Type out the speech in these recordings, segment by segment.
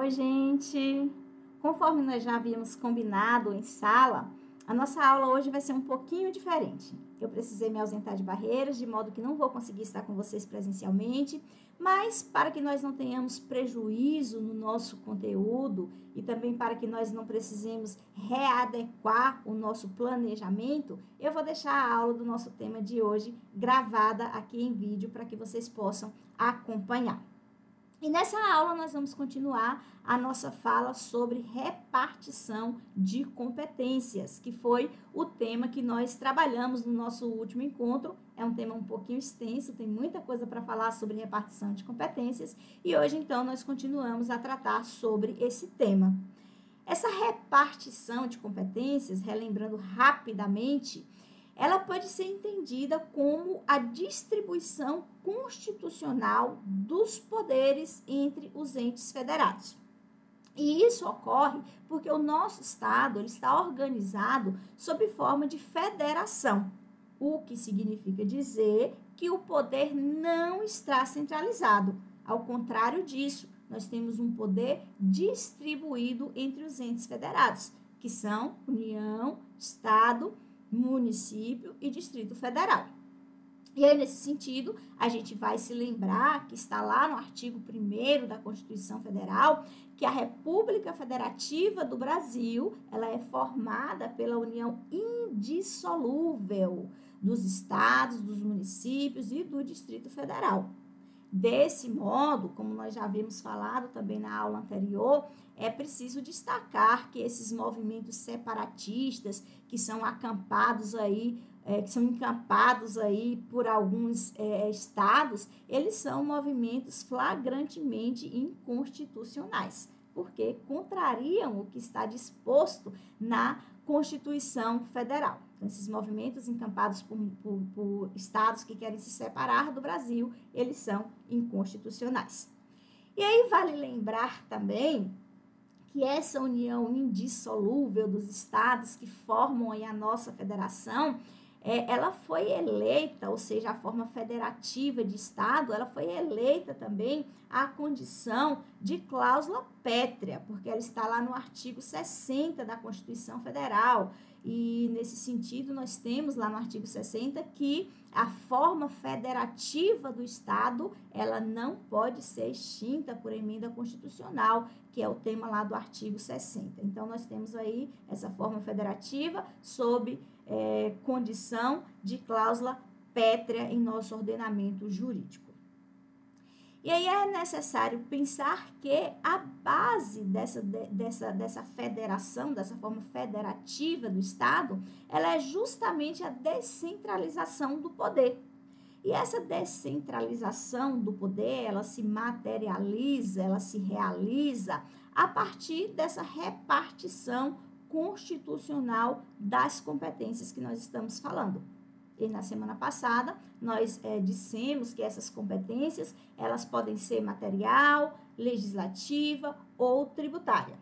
Oi, gente! Conforme nós já havíamos combinado em sala, a nossa aula hoje vai ser um pouquinho diferente. Eu precisei me ausentar de Barreiras, de modo que não vou conseguir estar com vocês presencialmente, mas para que nós não tenhamos prejuízo no nosso conteúdo e também para que nós não precisemos readequar o nosso planejamento, eu vou deixar a aula do nosso tema de hoje gravada aqui em vídeo para que vocês possam acompanhar. E nessa aula nós vamos continuar a nossa fala sobre repartição de competências, que foi o tema que nós trabalhamos no nosso último encontro. É um tema um pouquinho extenso, tem muita coisa para falar sobre repartição de competências, e hoje então nós continuamos a tratar sobre esse tema. Essa repartição de competências, relembrando rapidamente, ela pode ser entendida como a distribuição constitucional dos poderes entre os entes federados. E isso ocorre porque o nosso Estado ele está organizado sob forma de federação, o que significa dizer que o poder não está centralizado. Ao contrário disso, nós temos um poder distribuído entre os entes federados, que são União, Estado, município e Distrito Federal. E aí, nesse sentido, a gente vai se lembrar que está lá no artigo 1º da Constituição Federal, que a República Federativa do Brasil, ela é formada pela união indissolúvel dos estados, dos municípios e do Distrito Federal. Desse modo, como nós já havíamos falado também na aula anterior, é preciso destacar que esses movimentos separatistas que são acampados aí, que são encampados aí por alguns estados, eles são movimentos flagrantemente inconstitucionais, porque contrariam o que está disposto na Constituição Federal. Então, esses movimentos encampados por estados que querem se separar do Brasil, eles são inconstitucionais. E aí vale lembrar também que essa união indissolúvel dos estados que formam aí a nossa federação, ela foi eleita, ou seja, a forma federativa de Estado, ela foi eleita também à condição de cláusula pétrea, porque ela está lá no artigo 60 da Constituição Federal. E, nesse sentido, nós temos lá no artigo 60 que a forma federativa do Estado, ela não pode ser extinta por emenda constitucional, que é o tema lá do artigo 60. Então, nós temos aí essa forma federativa sob condição de cláusula pétrea em nosso ordenamento jurídico. E aí é necessário pensar que a base dessa federação, dessa forma federativa do Estado, ela é justamente a descentralização do poder. E essa descentralização do poder, ela se materializa, ela se realiza a partir dessa repartição constitucional das competências que nós estamos falando. E na semana passada, nós dissemos que essas competências, elas podem ser material, legislativa ou tributária.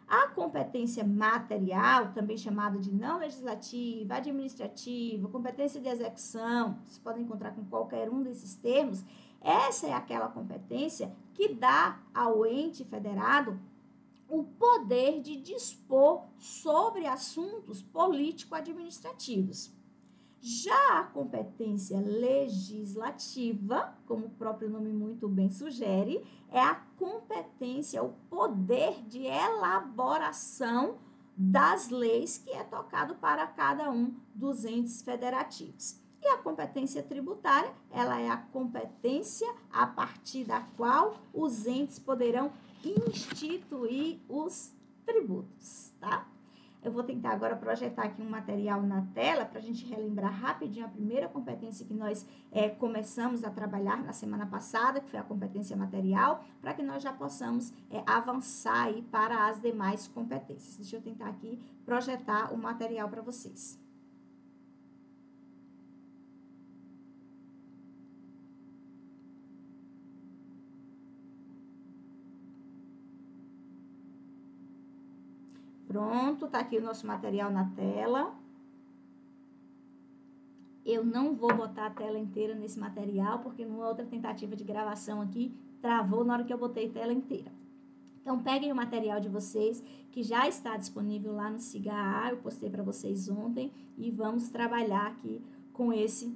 A competência material, também chamada de não legislativa, administrativa, competência de execução, vocês podem encontrar com qualquer um desses termos, essa é aquela competência que dá ao ente federado o poder de dispor sobre assuntos político-administrativos. Já a competência legislativa, como o próprio nome muito bem sugere, é a competência, o poder de elaboração das leis que é tocado para cada um dos entes federativos. E a competência tributária, ela é a competência a partir da qual os entes poderão instituir os tributos, tá? Eu vou tentar agora projetar aqui um material na tela para a gente relembrar rapidinho a primeira competência que nós começamos a trabalhar na semana passada, que foi a competência material, para que nós já possamos avançar aí para as demais competências. Deixa eu tentar aqui projetar o material para vocês. Pronto, tá aqui o nosso material na tela. Eu não vou botar a tela inteira nesse material, porque numa outra tentativa de gravação aqui, travou na hora que eu botei tela inteira. Então, peguem o material de vocês, que já está disponível lá no Siga A, eu postei para vocês ontem, e vamos trabalhar aqui com esse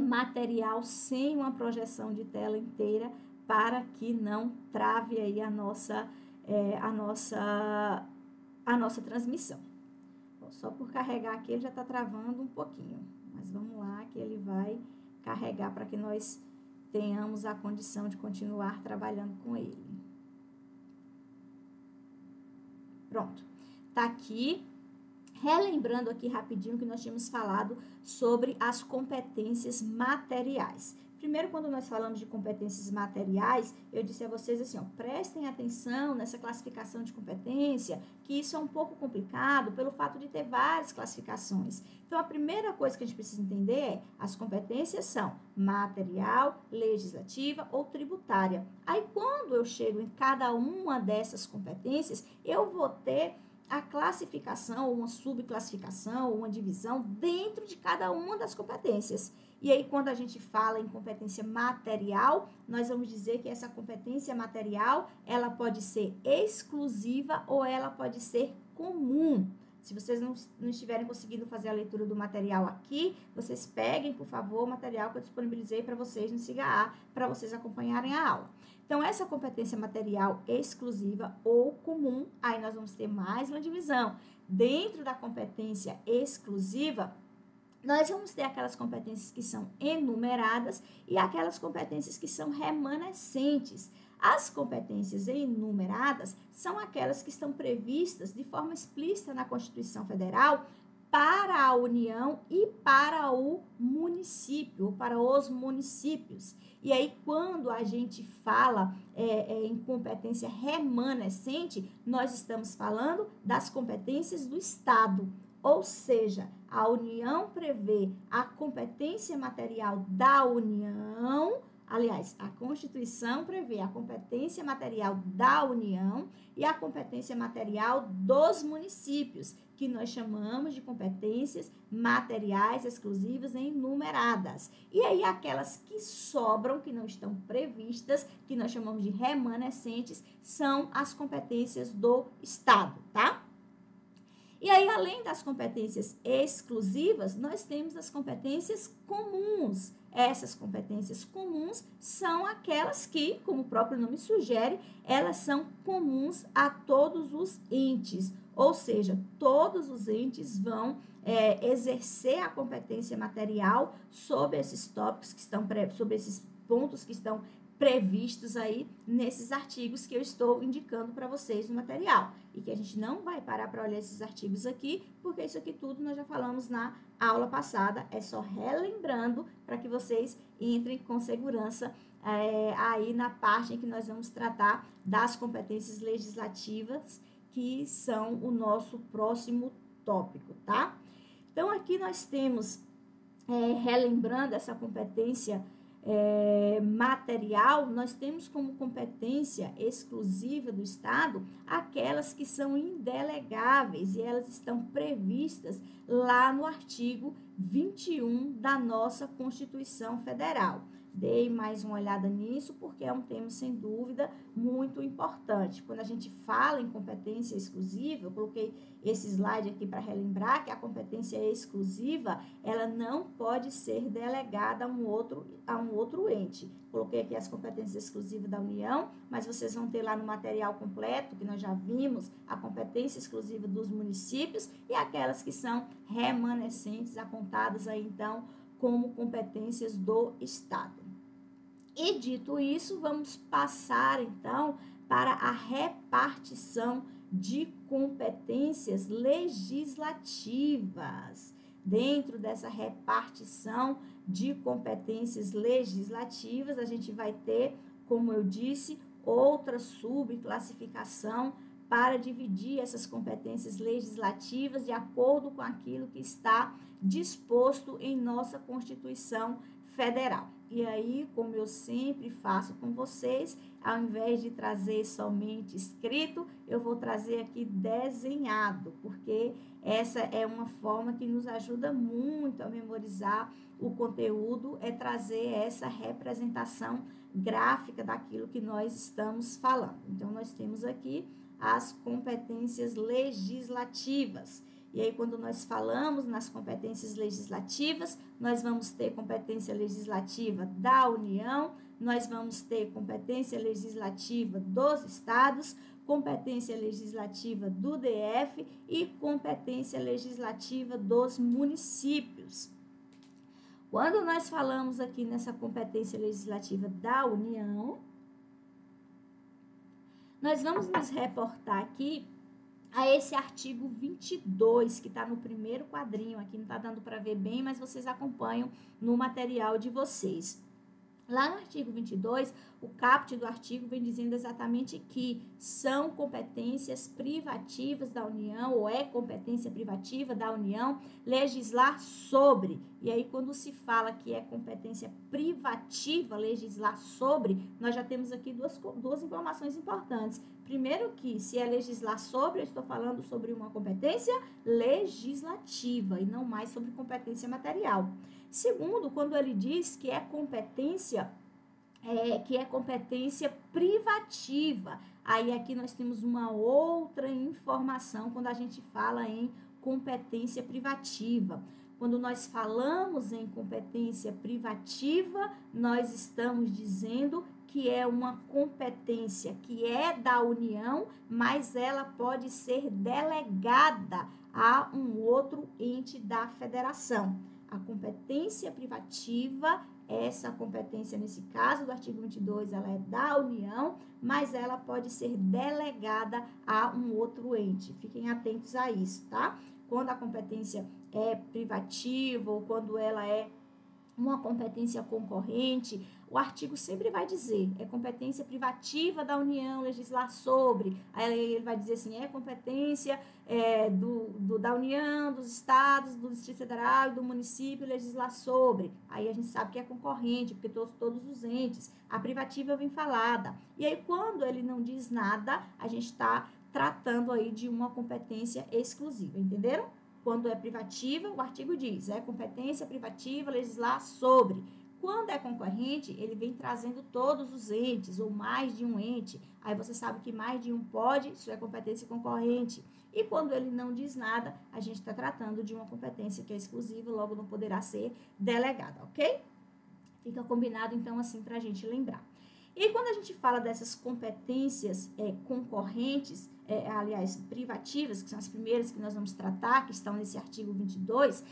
material sem uma projeção de tela inteira, para que não trave aí a nossa transmissão. Bom, só por carregar aqui, ele já está travando um pouquinho, mas vamos lá que ele vai carregar para que nós tenhamos a condição de continuar trabalhando com ele. Pronto, tá aqui, relembrando aqui rapidinho que nós tínhamos falado sobre as competências materiais. Primeiro, quando nós falamos de competências materiais, eu disse a vocês assim, ó, prestem atenção nessa classificação de competência, que isso é um pouco complicado pelo fato de ter várias classificações. Então, a primeira coisa que a gente precisa entender é, as competências são material, legislativa ou tributária. Aí, quando eu chego em cada uma dessas competências, eu vou ter a classificação, uma subclassificação, uma divisão dentro de cada uma das competências. E aí, quando a gente fala em competência material, nós vamos dizer que essa competência material, ela pode ser exclusiva ou ela pode ser comum. Se vocês não estiverem conseguindo fazer a leitura do material aqui, vocês peguem, por favor, o material que eu disponibilizei para vocês no Siga A, para vocês acompanharem a aula. Então, essa competência material exclusiva ou comum, aí nós vamos ter mais uma divisão. Dentro da competência exclusiva, nós vamos ter aquelas competências que são enumeradas e aquelas competências que são remanescentes. As competências enumeradas são aquelas que estão previstas de forma explícita na Constituição Federal para a União e para o município, para os municípios. E aí, quando a gente fala em competência remanescente, nós estamos falando das competências do Estado. Ou seja, a União prevê a competência material da União, aliás, a Constituição prevê a competência material da União e a competência material dos municípios, que nós chamamos de competências materiais exclusivas enumeradas. E aí, aquelas que sobram, que não estão previstas, que nós chamamos de remanescentes, são as competências do Estado, tá? E aí, além das competências exclusivas, nós temos as competências comuns. Essas competências comuns são aquelas que, como o próprio nome sugere, elas são comuns a todos os entes. Ou seja, todos os entes vão exercer a competência material sobre esses tópicos que estão, sobre esses pontos que estão previstos aí nesses artigos que eu estou indicando para vocês no material. E que a gente não vai parar para olhar esses artigos aqui, porque isso aqui tudo nós já falamos na aula passada, é só relembrando para que vocês entrem com segurança aí na parte em que nós vamos tratar das competências legislativas, que são o nosso próximo tópico, tá? Então, aqui nós temos, relembrando essa competência material, nós temos como competência exclusiva do Estado aquelas que são indelegáveis e elas estão previstas lá no artigo 21 da nossa Constituição Federal. Dei mais uma olhada nisso porque é um tema, sem dúvida, muito importante. Quando a gente fala em competência exclusiva, eu coloquei esse slide aqui para relembrar que a competência exclusiva, ela não pode ser delegada a um outro ente. Coloquei aqui as competências exclusivas da União, mas vocês vão ter lá no material completo, que nós já vimos, a competência exclusiva dos municípios e aquelas que são remanescentes, apontadas aí, então, como competências do Estado. E dito isso, vamos passar então para a repartição de competências legislativas. Dentro dessa repartição de competências legislativas, a gente vai ter, como eu disse, outra subclassificação para dividir essas competências legislativas de acordo com aquilo que está disposto em nossa Constituição Federal. E aí, como eu sempre faço com vocês, ao invés de trazer somente escrito, eu vou trazer aqui desenhado, porque essa é uma forma que nos ajuda muito a memorizar o conteúdo, é trazer essa representação gráfica daquilo que nós estamos falando. Então, nós temos aqui as competências legislativas. E aí, quando nós falamos nas competências legislativas, nós vamos ter competência legislativa da União, nós vamos ter competência legislativa dos estados, competência legislativa do DF e competência legislativa dos municípios. Quando nós falamos aqui nessa competência legislativa da União, nós vamos nos reportar aqui a esse artigo 22, que está no primeiro quadrinho, aqui não está dando para ver bem, mas vocês acompanham no material de vocês. Lá no artigo 22, o caput do artigo vem dizendo exatamente que são competências privativas da União, ou é competência privativa da União, legislar sobre. E aí, quando se fala que é competência privativa legislar sobre, nós já temos aqui duas informações importantes. Primeiro que, se é legislar sobre, eu estou falando sobre uma competência legislativa e não mais sobre competência material. Segundo, quando ele diz que é competência privativa, aí aqui nós temos uma outra informação quando a gente fala em competência privativa. Quando nós falamos em competência privativa, nós estamos dizendo que é uma competência que é da União, mas ela pode ser delegada a um outro ente da federação. A competência privativa, essa competência, nesse caso do artigo 22, ela é da União, mas ela pode ser delegada a um outro ente. Fiquem atentos a isso, tá? Quando a competência é privativa ou quando ela é uma competência concorrente, o artigo sempre vai dizer, é competência privativa da União legislar sobre. Aí ele vai dizer assim, é competência da União, dos estados, do Distrito Federal e do município legislar sobre. Aí a gente sabe que é concorrente, porque todos os entes. A privativa vem falada. E aí, quando ele não diz nada, a gente está tratando aí de uma competência exclusiva, entenderam? Quando é privativa, o artigo diz, é competência privativa legislar sobre. Quando é concorrente, ele vem trazendo todos os entes, ou mais de um ente. Aí você sabe que mais de um pode, isso é competência concorrente. E quando ele não diz nada, a gente está tratando de uma competência que é exclusiva, logo não poderá ser delegada, ok? Fica combinado, então, assim, para a gente lembrar. E quando a gente fala dessas competências concorrentes, privativas, que são as primeiras que nós vamos tratar, que estão nesse artigo 22,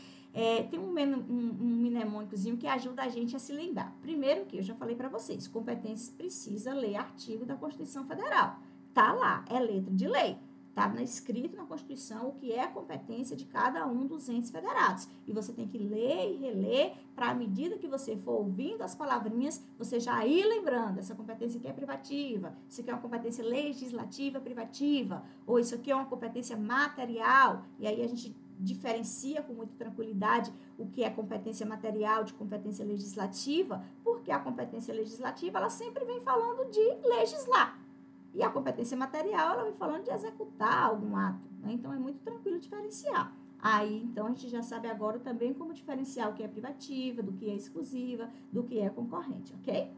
tem um mnemônicozinho que ajuda a gente a se lembrar. Primeiro que eu já falei para vocês, competências precisa ler artigo da Constituição Federal. Tá lá, é letra de lei. Está escrito na Constituição o que é a competência de cada um dos entes federados. E você tem que ler e reler para, à medida que você for ouvindo as palavrinhas, você já ir lembrando. Essa competência aqui é privativa, isso aqui é uma competência legislativa privativa, ou isso aqui é uma competência material. E aí a gente diferencia com muita tranquilidade o que é competência material de competência legislativa, porque a competência legislativa, ela sempre vem falando de legislar. E a competência material, ela vem falando de executar algum ato, né? Então, é muito tranquilo diferenciar. Aí, então, a gente já sabe agora também como diferenciar o que é privativa, do que é exclusiva, do que é concorrente, ok?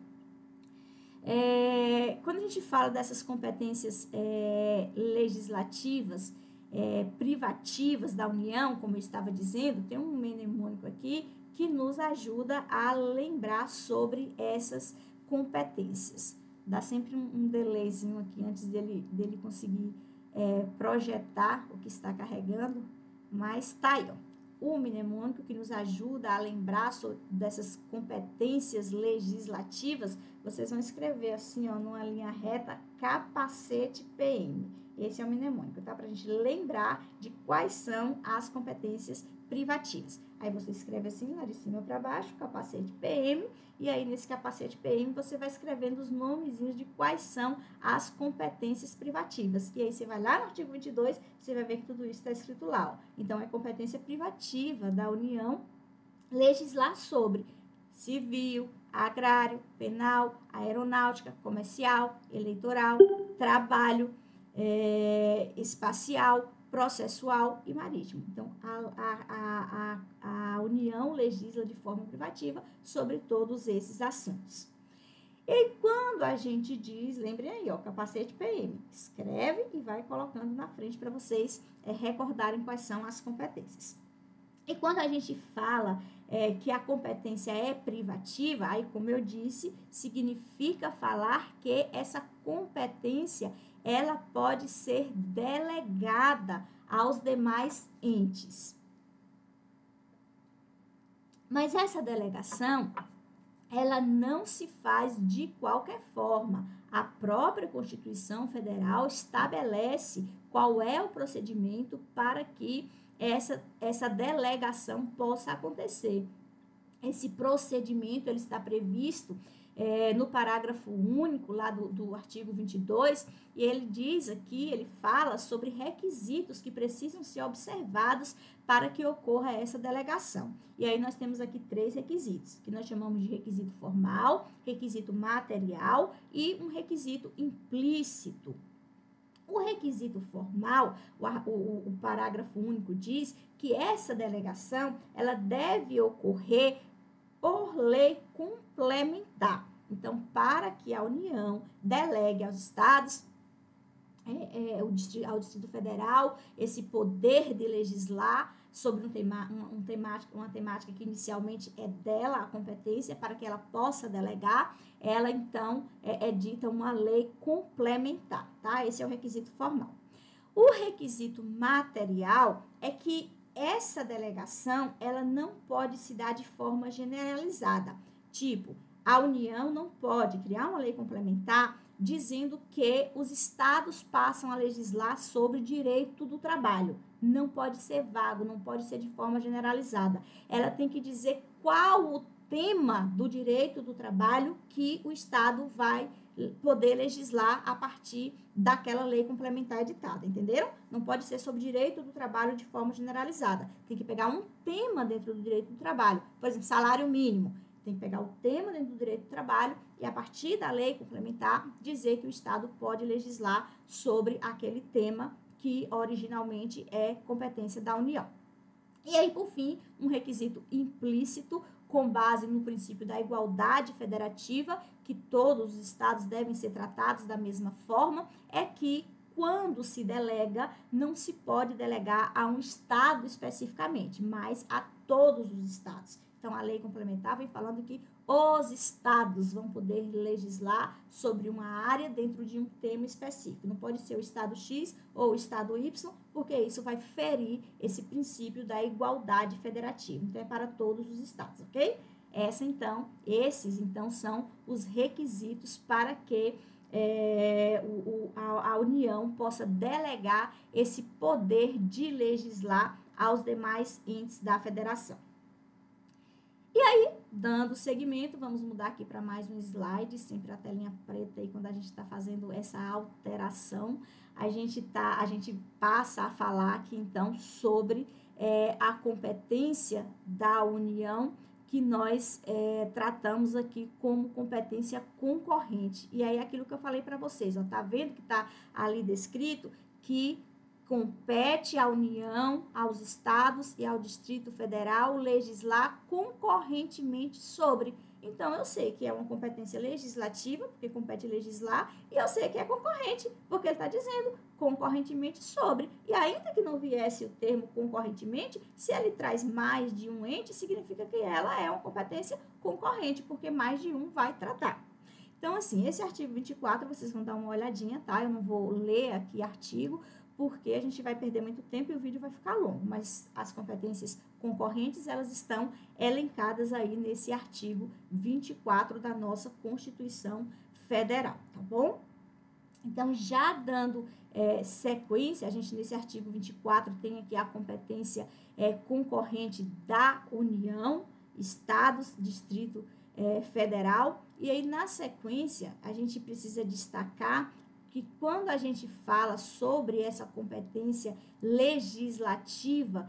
Quando a gente fala dessas competências legislativas, privativas da União, como eu estava dizendo, tem um mnemônico aqui que nos ajuda a lembrar sobre essas competências. Dá sempre um delayzinho aqui antes dele conseguir projetar o que está carregando, mas tá aí, ó. O mnemônico que nos ajuda a lembrar dessas competências legislativas, vocês vão escrever assim, ó, numa linha reta, capacete PM. Esse é o mnemônico, tá? Pra gente lembrar de quais são as competências privativas. Aí você escreve assim, lá de cima para baixo, capacete PM, e aí nesse capacete PM você vai escrevendo os nomezinhos de quais são as competências privativas. E aí você vai lá no artigo 22, você vai ver que tudo isso está escrito lá, ó. Então, é competência privativa da União legislar sobre civil, agrário, penal, aeronáutica, comercial, eleitoral, trabalho, espacial, processual e marítimo. Então, a União legisla de forma privativa sobre todos esses assuntos. E quando a gente diz, lembrem aí, ó, capacete PM, escreve e vai colocando na frente para vocês recordarem quais são as competências. E quando a gente fala que a competência é privativa, aí, como eu disse, significa falar que essa competência, ela pode ser delegada aos demais entes. Mas essa delegação, ela não se faz de qualquer forma. A própria Constituição Federal estabelece qual é o procedimento para que essa delegação possa acontecer. Esse procedimento ele está previsto no parágrafo único lá do artigo 22, e ele diz aqui, ele fala sobre requisitos que precisam ser observados para que ocorra essa delegação. E aí nós temos aqui 3 requisitos, que nós chamamos de requisito formal, requisito material e um requisito implícito. O requisito formal, o parágrafo único diz que essa delegação, ela deve ocorrer por lei complementar. Então, para que a União delegue aos estados, ao Distrito Federal, esse poder de legislar sobre uma temática que inicialmente é dela, a competência, para que ela possa delegar, ela então é dita uma lei complementar, tá? Esse é o requisito formal. O requisito material é que essa delegação, ela não pode se dar de forma generalizada. Tipo, a União não pode criar uma lei complementar dizendo que os estados passam a legislar sobre direito do trabalho. Não pode ser vago, não pode ser de forma generalizada. Ela tem que dizer qual o tema do direito do trabalho que o estado vai poder legislar a partir daquela lei complementar editada, entenderam? Não pode ser sobre direito do trabalho de forma generalizada. Tem que pegar um tema dentro do direito do trabalho. Por exemplo, salário mínimo. Tem que pegar o tema dentro do direito do trabalho e, a partir da lei complementar, dizer que o Estado pode legislar sobre aquele tema que originalmente é competência da União. E aí, por fim, um requisito implícito, com base no princípio da igualdade federativa, que todos os estados devem ser tratados da mesma forma, é que quando se delega, não se pode delegar a um estado especificamente, mas a todos os estados. Então, a lei complementar vem falando que os estados vão poder legislar sobre uma área dentro de um tema específico. Não pode ser o estado X ou o estado Y, porque isso vai ferir esse princípio da igualdade federativa. Então, é para todos os estados, ok? Esses, então, são os requisitos para que a União possa delegar esse poder de legislar aos demais entes da federação. E aí, dando seguimento, vamos mudar aqui para mais um slide, sempre a telinha preta aí, quando a gente está fazendo essa alteração, a gente passa a falar aqui, então, sobre a competência da União, que nós tratamos aqui como competência concorrente. E aí, aquilo que eu falei para vocês, ó, tá vendo que tá ali descrito que compete à União, aos estados e ao Distrito Federal legislar concorrentemente sobre. Então, eu sei que é uma competência legislativa, porque compete legislar, e eu sei que é concorrente, porque ele está dizendo concorrentemente sobre. E ainda que não viesse o termo concorrentemente, se ele traz mais de um ente, significa que ela é uma competência concorrente, porque mais de um vai tratar. Então, assim, esse artigo 24, vocês vão dar uma olhadinha, tá? Eu não vou ler aqui artigo, porque a gente vai perder muito tempo e o vídeo vai ficar longo, mas as competências concorrentes, elas estão elencadas aí nesse artigo 24 da nossa Constituição Federal, tá bom? Então, já dando sequência, a gente nesse artigo 24 tem aqui a competência concorrente da União, Estados, Distrito Federal, e aí na sequência a gente precisa destacar que quando a gente fala sobre essa competência legislativa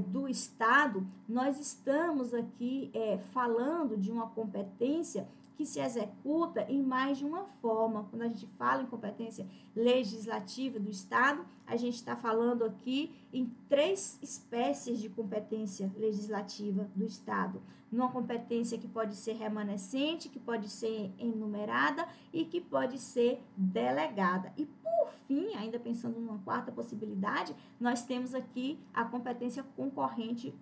do Estado, nós estamos aqui falando de uma competência que que se executa em mais de uma forma. Quando a gente fala em competência legislativa do Estado, a gente está falando aqui em 3 espécies de competência legislativa do Estado. Numa competência que pode ser remanescente, que pode ser enumerada e que pode ser delegada. E, por fim, ainda pensando numa 4ª possibilidade, nós temos aqui a competência concorrente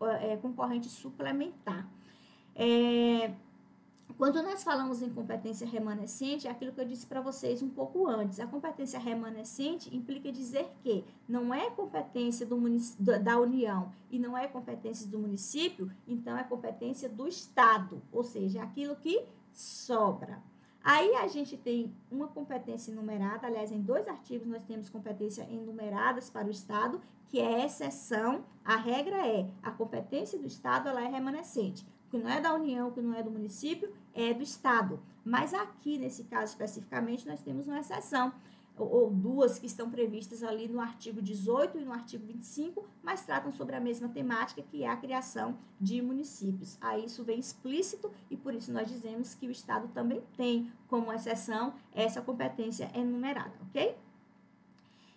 suplementar. Quando nós falamos em competência remanescente, é aquilo que eu disse para vocês um pouco antes. A competência remanescente implica dizer que não é competência da União e não é competência do município, então é competência do Estado, ou seja, é aquilo que sobra. Aí a gente tem uma competência enumerada, aliás, em 2 artigos nós temos competência enumeradas para o Estado, que é exceção. A regra é, a competência do Estado ela é remanescente. O que não é da União, o que não é do município, é do Estado. Mas aqui, nesse caso especificamente, nós temos uma exceção, ou 2 que estão previstas ali no artigo 18 e no artigo 25, mas tratam sobre a mesma temática, que é a criação de municípios. Aí isso vem explícito e por isso nós dizemos que o Estado também tem como exceção essa competência enumerada, ok?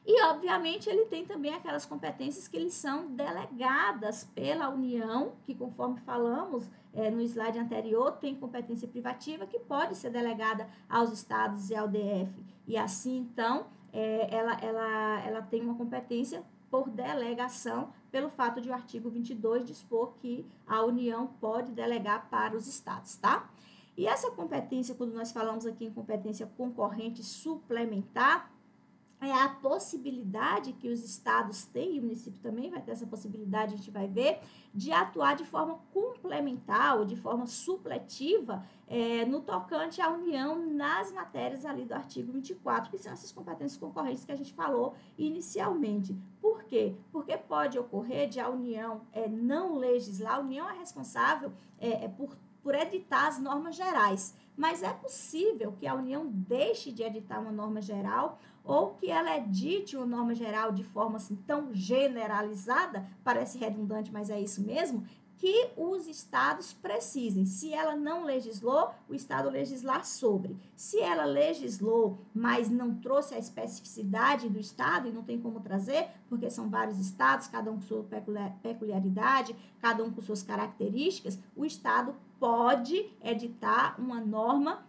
E, obviamente, ele tem também aquelas competências que eles são delegadas pela União, que, conforme falamos no slide anterior, tem competência privativa que pode ser delegada aos estados e ao DF. E, assim, então, ela tem uma competência por delegação, pelo fato de o artigo 22 dispor que a União pode delegar para os estados, tá? E essa competência, quando nós falamos aqui em competência concorrente suplementar, é a possibilidade que os estados têm, e o município também vai ter essa possibilidade, a gente vai ver, de atuar de forma complementar ou de forma supletiva no tocante à União nas matérias ali do artigo 24, que são essas competências concorrentes que a gente falou inicialmente. Por quê? Porque pode ocorrer de a União não legislar, a União é responsável por editar as normas gerais, mas é possível que a União deixe de editar uma norma geral ou que ela edite uma norma geral de forma assim tão generalizada, parece redundante, mas é isso mesmo, que os estados precisem. Se ela não legislou, o estado legislar sobre. Se ela legislou, mas não trouxe a especificidade do estado, e não tem como trazer, porque são vários estados, cada um com sua peculiaridade, cada um com suas características, o estado pode editar uma norma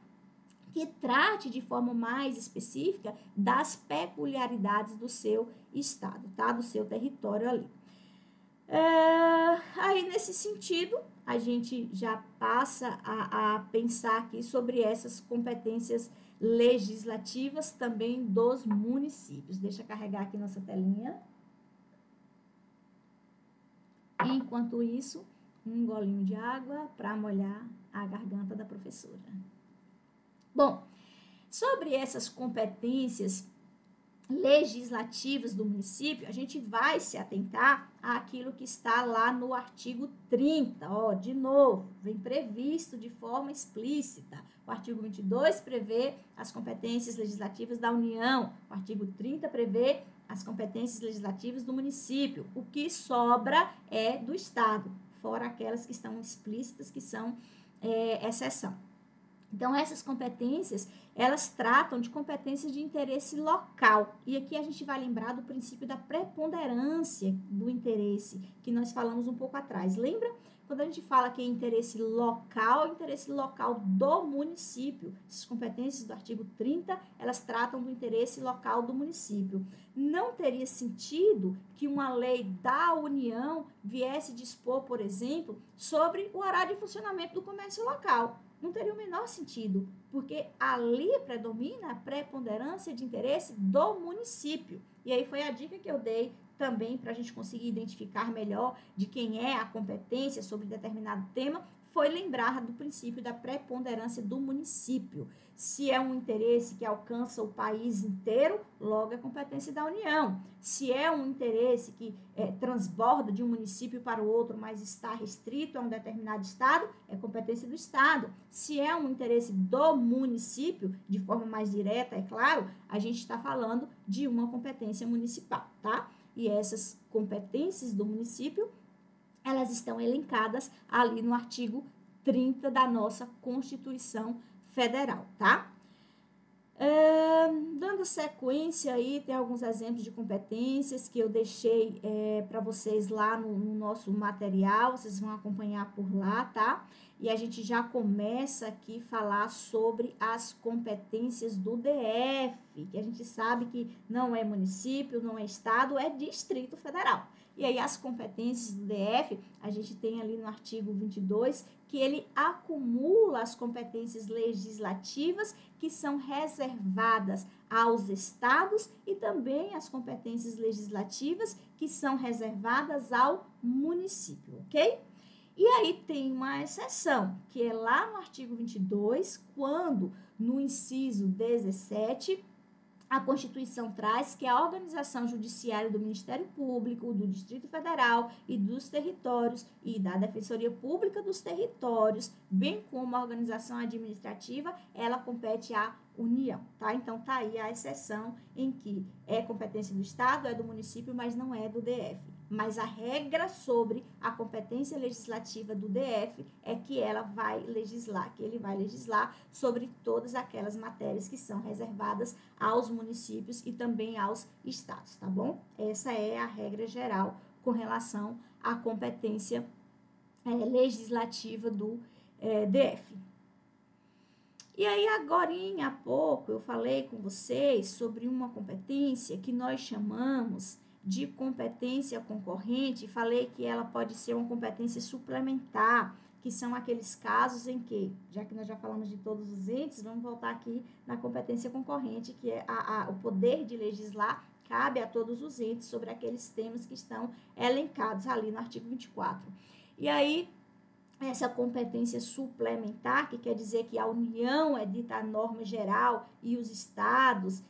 que trate de forma mais específica das peculiaridades do seu estado, tá? Do seu território ali. Aí, nesse sentido, a gente já passa a pensar aqui sobre essas competências legislativas também dos municípios. Deixa eu carregar aqui nossa telinha. Enquanto isso, um golinho de água para molhar a garganta da professora. Bom, sobre essas competências legislativas do município, a gente vai se atentar àquilo que está lá no artigo 30, de novo, vem previsto de forma explícita. O artigo 22 prevê as competências legislativas da União, o artigo 30 prevê as competências legislativas do município. O que sobra é do Estado, fora aquelas que estão explícitas, que são exceção. Então, essas competências, elas tratam de competências de interesse local. E aqui a gente vai lembrar do princípio da preponderância do interesse, que nós falamos um pouco atrás. Lembra? Quando a gente fala que é interesse local do município. Essas competências do artigo 30, elas tratam do interesse local do município. Não teria sentido que uma lei da União viesse dispor, por exemplo, sobre o horário de funcionamento do comércio local. Não teria o menor sentido, porque ali predomina a preponderância de interesse do município. E aí foi a dica que eu dei também para a gente conseguir identificar melhor de quem é a competência sobre determinado tema, foi lembrar do princípio da preponderância do município. Se é um interesse que alcança o país inteiro, logo é competência da União. Se é um interesse que transborda de um município para o outro, mas está restrito a um determinado estado, é competência do estado. Se é um interesse do município, de forma mais direta, é claro, a gente está falando de uma competência municipal, tá? E essas competências do município, elas estão elencadas ali no artigo 30 da nossa Constituição Federal, tá? Dando sequência aí, tem alguns exemplos de competências que eu deixei para vocês lá no nosso material, vocês vão acompanhar por lá, tá? E a gente já começa aqui a falar sobre as competências do DF, que a gente sabe que não é município, não é estado, é Distrito Federal. E aí as competências do DF, a gente tem ali no artigo 22, que ele acumula as competências legislativas que são reservadas aos estados e também as competências legislativas que são reservadas ao município, ok? E aí tem uma exceção, que é lá no artigo 22, quando no inciso 17, a Constituição traz que a organização judiciária do Ministério Público, do Distrito Federal e dos territórios e da Defensoria Pública dos Territórios, bem como a organização administrativa, ela compete à União, tá? Então, tá aí a exceção em que é competência do Estado, é do município, mas não é do DF. Mas a regra sobre a competência legislativa do DF é que ela vai legislar, que ele vai legislar sobre todas aquelas matérias que são reservadas aos municípios e também aos estados, tá bom? Essa é a regra geral com relação à competência legislativa do DF. E aí, agorinha há pouco, eu falei com vocês sobre uma competência que nós chamamos de competência concorrente, falei que ela pode ser uma competência suplementar, que são aqueles casos em que, já que nós já falamos de todos os entes, vamos voltar aqui na competência concorrente, que é o poder de legislar cabe a todos os entes sobre aqueles temas que estão elencados ali no artigo 24. E aí, essa competência suplementar, que quer dizer que a União edita a norma geral e os estados,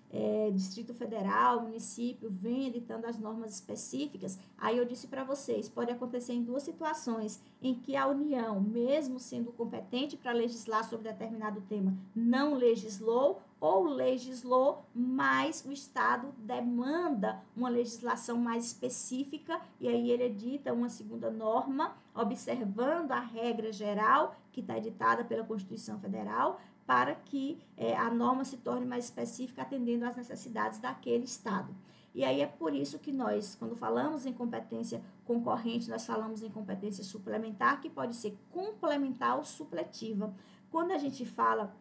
Distrito Federal, município, vêm editando as normas específicas. Aí eu disse para vocês, pode acontecer em duas situações, em que a União, mesmo sendo competente para legislar sobre determinado tema, não legislou, ou legislou, mas o Estado demanda uma legislação mais específica e aí ele edita uma segunda norma, observando a regra geral que está editada pela Constituição Federal, para que a norma se torne mais específica, atendendo às necessidades daquele Estado. E aí é por isso que nós, quando falamos em competência concorrente, nós falamos em competência suplementar, que pode ser complementar ou supletiva. Quando a gente fala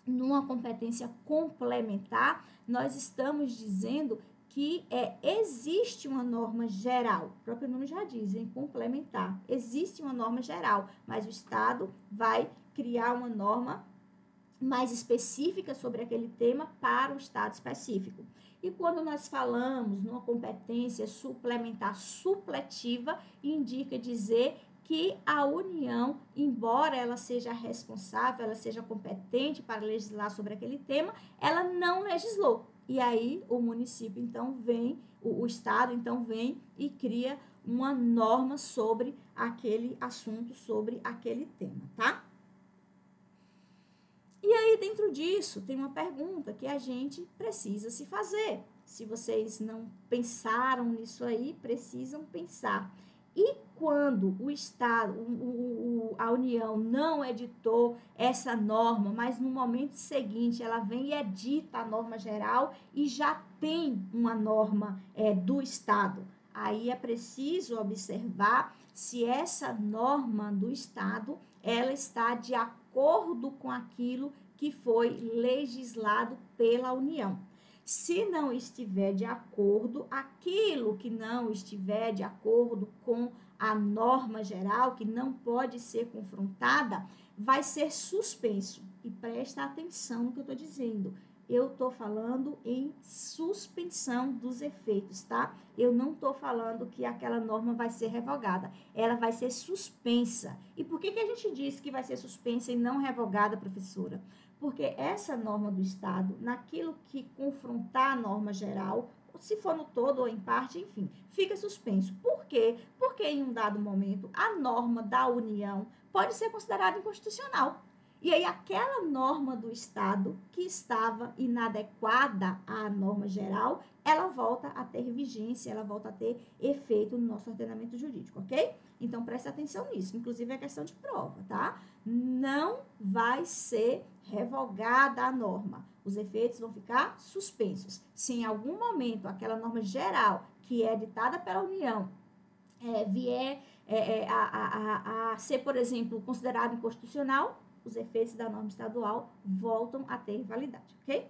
numa competência complementar, nós estamos dizendo que existe uma norma geral, o próprio nome já diz, em complementar, existe uma norma geral, mas o Estado vai criar uma norma mais específica sobre aquele tema para o Estado específico. E quando nós falamos numa competência suplementar supletiva, indica dizer que a União, embora ela seja responsável, ela seja competente para legislar sobre aquele tema, ela não legislou. E aí o município, então, vem, o Estado, então, vem e cria uma norma sobre aquele assunto, sobre aquele tema, tá? E aí, dentro disso, tem uma pergunta que a gente precisa se fazer. Se vocês não pensaram nisso aí, precisam pensar. E quando o Estado, a União não editou essa norma, mas no momento seguinte ela vem e edita a norma geral e já tem uma norma do Estado, aí é preciso observar se essa norma do Estado ela está de acordo com aquilo que foi legislado pela União. Se não estiver de acordo, aquilo que não estiver de acordo com a norma geral, que não pode ser confrontada, vai ser suspenso. E presta atenção no que eu estou dizendo. Eu estou falando em suspensão dos efeitos, tá? Eu não estou falando que aquela norma vai ser revogada. Ela vai ser suspensa. E por que a gente diz que vai ser suspensa e não revogada, professora? Porque essa norma do Estado, naquilo que confrontar a norma geral, se for no todo ou em parte, enfim, fica suspenso. Por quê? Porque em um dado momento, a norma da União pode ser considerada inconstitucional. E aí, aquela norma do Estado que estava inadequada à norma geral, ela volta a ter vigência, ela volta a ter efeito no nosso ordenamento jurídico, ok? Então, preste atenção nisso. Inclusive, é questão de prova, tá? Não vai ser revogada a norma, os efeitos vão ficar suspensos. Se em algum momento aquela norma geral, que é ditada pela União, vier a ser, por exemplo, considerado inconstitucional, os efeitos da norma estadual voltam a ter validade, ok?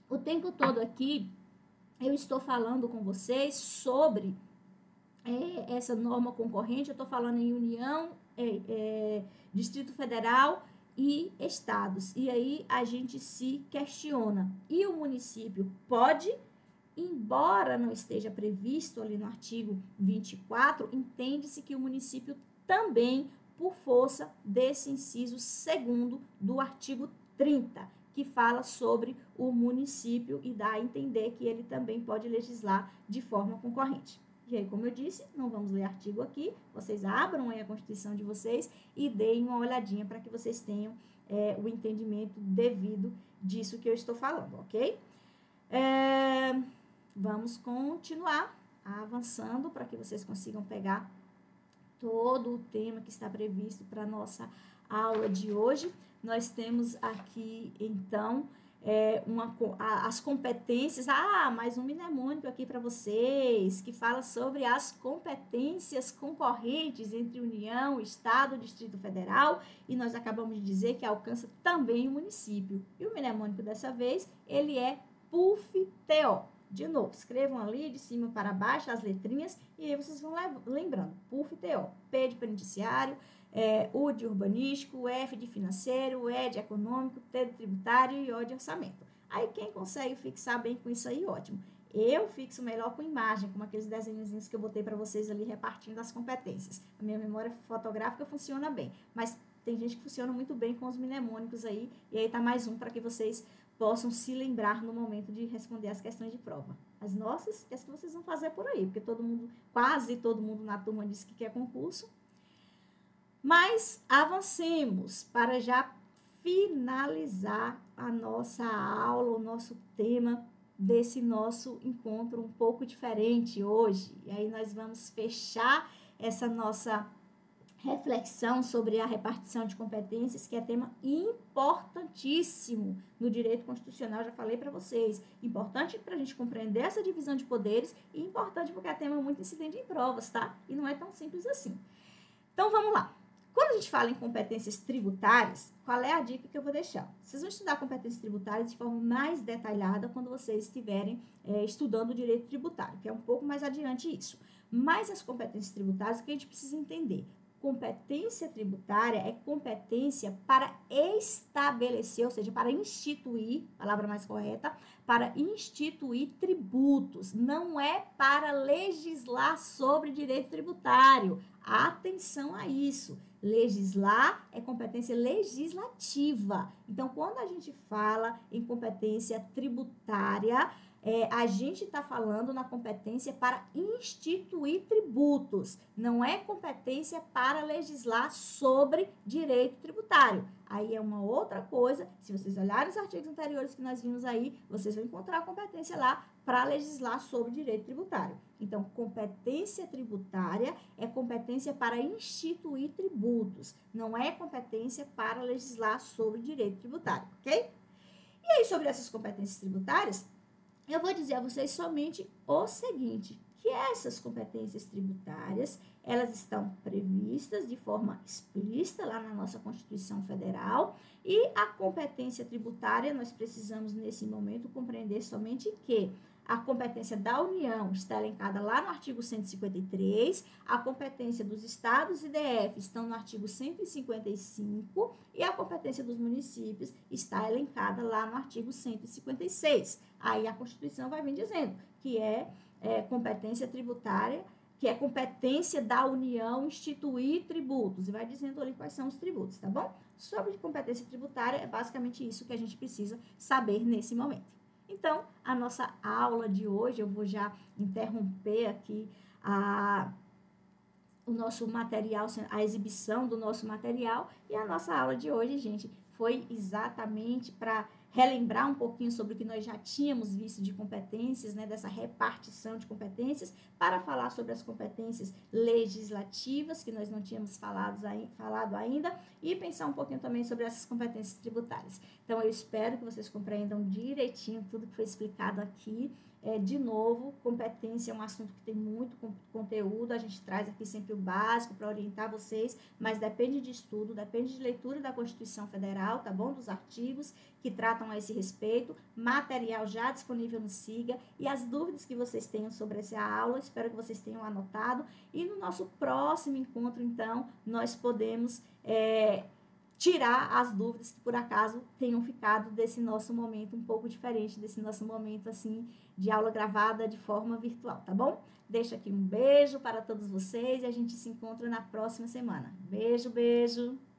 O tempo todo aqui, eu estou falando com vocês sobre essa norma concorrente, eu estou falando em União, Distrito Federal e estados. E aí a gente se questiona. E o município pode, embora não esteja previsto ali no artigo 24, entende-se que o município também, por força desse inciso 2º do artigo 30, que fala sobre o município e dá a entender que ele também pode legislar de forma concorrente. E aí, como eu disse, não vamos ler artigo aqui, vocês abram aí a Constituição de vocês e deem uma olhadinha para que vocês tenham o entendimento devido disso que eu estou falando, ok? Vamos continuar avançando para que vocês consigam pegar todo o tema que está previsto para a nossa aula de hoje. Nós temos aqui, então, as competências. Mais um mnemônico aqui para vocês, que fala sobre as competências concorrentes entre União, Estado, Distrito Federal, e nós acabamos de dizer que alcança também o município. E o mnemônico dessa vez, ele é PUF-TO. De novo, escrevam ali de cima para baixo as letrinhas e aí vocês vão lembrando. PUF-TO, P de penitenciário, U de urbanístico, F de financeiro, E de econômico, T de tributário e O de orçamento. Aí quem consegue fixar bem com isso aí, ótimo. Eu fixo melhor com imagem, como aqueles desenhozinhos que eu botei para vocês ali repartindo as competências. A minha memória fotográfica funciona bem, mas tem gente que funciona muito bem com os mnemônicos aí, e aí tá mais um para que vocês possam se lembrar no momento de responder as questões de prova. As nossas e as que vocês vão fazer por aí, porque quase todo mundo na turma disse que quer concurso. Mas avancemos para já finalizar a nossa aula, o nosso tema desse nosso encontro um pouco diferente hoje. E aí nós vamos fechar essa nossa reflexão sobre a repartição de competências, que é tema importantíssimo no direito constitucional, já falei para vocês. Importante para a gente compreender essa divisão de poderes e importante porque é tema muito incidente em provas, tá? E não é tão simples assim. Então, vamos lá. Quando a gente fala em competências tributárias, qual é a dica que eu vou deixar? Vocês vão estudar competências tributárias de forma mais detalhada quando vocês estiverem estudando o direito tributário, que é um pouco mais adiante isso. Mas as competências tributárias, o que a gente precisa entender? Competência tributária é competência para estabelecer, ou seja, para instituir, palavra mais correta, para instituir tributos. Não é para legislar sobre direito tributário. Atenção a isso. Legislar é competência legislativa. Então, quando a gente fala em competência tributária, a gente está falando na competência para instituir tributos, não é competência para legislar sobre direito tributário. Aí é uma outra coisa, se vocês olharem os artigos anteriores que nós vimos aí, vocês vão encontrar a competência lá para legislar sobre direito tributário. Então, competência tributária é competência para instituir tributos, não é competência para legislar sobre direito tributário, ok? E aí, sobre essas competências tributárias, eu vou dizer a vocês somente o seguinte, que essas competências tributárias, elas estão previstas de forma explícita lá na nossa Constituição Federal e a competência tributária, nós precisamos nesse momento compreender somente que a competência da União está elencada lá no artigo 153, a competência dos estados e DF estão no artigo 155 e a competência dos municípios está elencada lá no artigo 156. Aí a Constituição vai vir dizendo que competência tributária, que é competência da União instituir tributos, e vai dizendo ali quais são os tributos, tá bom? Sobre competência tributária, é basicamente isso que a gente precisa saber nesse momento. Então, a nossa aula de hoje, eu vou já interromper aqui o nosso material, a exibição do nosso material, e a nossa aula de hoje, gente, foi exatamente para relembrar um pouquinho sobre o que nós já tínhamos visto de competências, né, dessa repartição de competências, para falar sobre as competências legislativas, que nós não tínhamos falado ainda, e pensar um pouquinho também sobre essas competências tributárias. Então, eu espero que vocês compreendam direitinho tudo que foi explicado aqui. De novo, competência é um assunto que tem muito conteúdo, a gente traz aqui sempre o básico para orientar vocês, mas depende de estudo, depende de leitura da Constituição Federal, tá bom? Dos artigos que tratam a esse respeito, material já disponível no SIGA, e as dúvidas que vocês tenham sobre essa aula, espero que vocês tenham anotado, e no nosso próximo encontro, então, nós podemos tirar as dúvidas que por acaso tenham ficado desse nosso momento um pouco diferente, desse nosso momento assim de aula gravada de forma virtual, tá bom? Deixo aqui um beijo para todos vocês e a gente se encontra na próxima semana. Beijo, beijo!